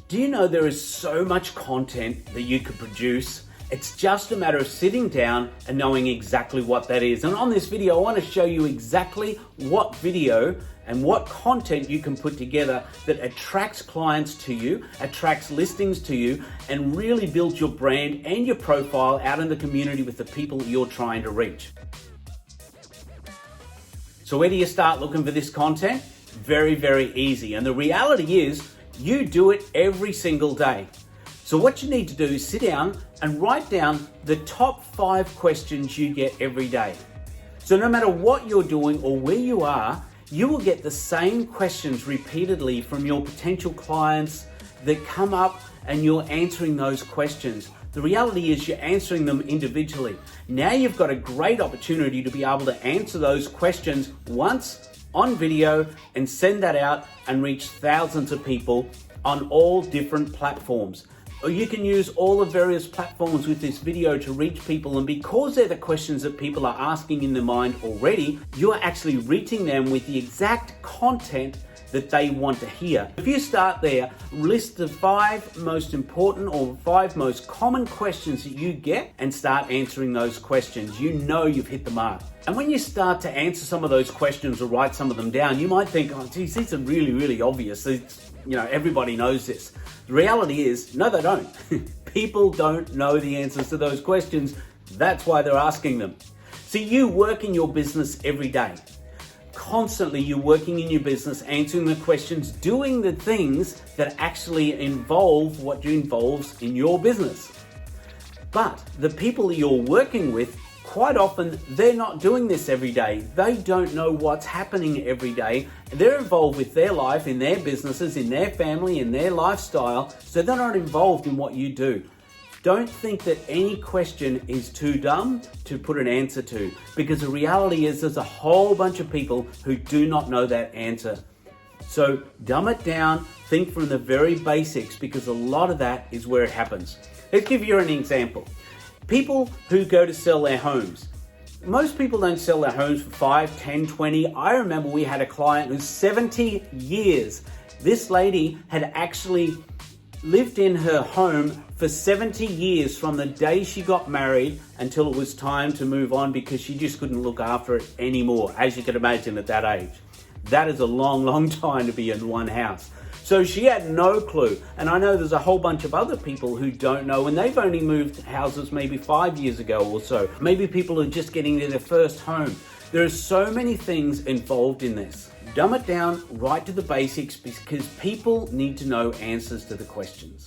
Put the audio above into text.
Do you know there is so much content that you could produce? It's just a matter of sitting down and knowing exactly what that is. And on this video, I want to show you exactly what video and what content you can put together that attracts clients to you, attracts listings to you, and really builds your brand and your profile out in the community with the people you're trying to reach. So where do you start looking for this content? Very, very easy. And the reality is, you do it every single day. So what you need to do is sit down and write down the top 5 questions you get every day. So no matter what you're doing or where you are, you will get the same questions repeatedly from your potential clients that come up, and you're answering those questions. The reality is you're answering them individually. Now you've got a great opportunity to be able to answer those questions once on video and send that out and reach thousands of people on all different platforms. Or you can use all the various platforms with this video to reach people, and because they're the questions that people are asking in their mind already, you are actually reaching them with the exact content that they want to hear. If you start there, list the 5 most important or 5 most common questions that you get and start answering those questions, you know you've hit the mark. And when you start to answer some of those questions or write some of them down, you might think, oh geez, these are really, really obvious. Everybody knows this. The reality is, no, they don't. People don't know the answers to those questions. That's why they're asking them. So you work in your business every day. Constantly you're working in your business, answering the questions, doing the things that actually involve what involves in your business. But the people that you're working with, quite often, they're not doing this every day. They don't know what's happening every day. They're involved with their life, in their businesses, in their family, in their lifestyle, so they're not involved in what you do. Don't think that any question is too dumb to put an answer to, because the reality is there's a whole bunch of people who do not know that answer. So dumb it down, think from the very basics, because a lot of that is where it happens. Let's give you an example. People who go to sell their homes. Most people don't sell their homes for 5, 10, 20. I remember we had a client who's 70 years. This lady had actually lived in her home for 70 years from the day she got married until it was time to move on, because she just couldn't look after it anymore, as you can imagine at that age. That is a long, long time to be in one house. So she had no clue. And I know there's a whole bunch of other people who don't know, and they've only moved houses maybe 5 years ago or so. Maybe people are just getting to their first home. There are so many things involved in this. Dumb it down, right to the basics, because people need to know answers to the questions.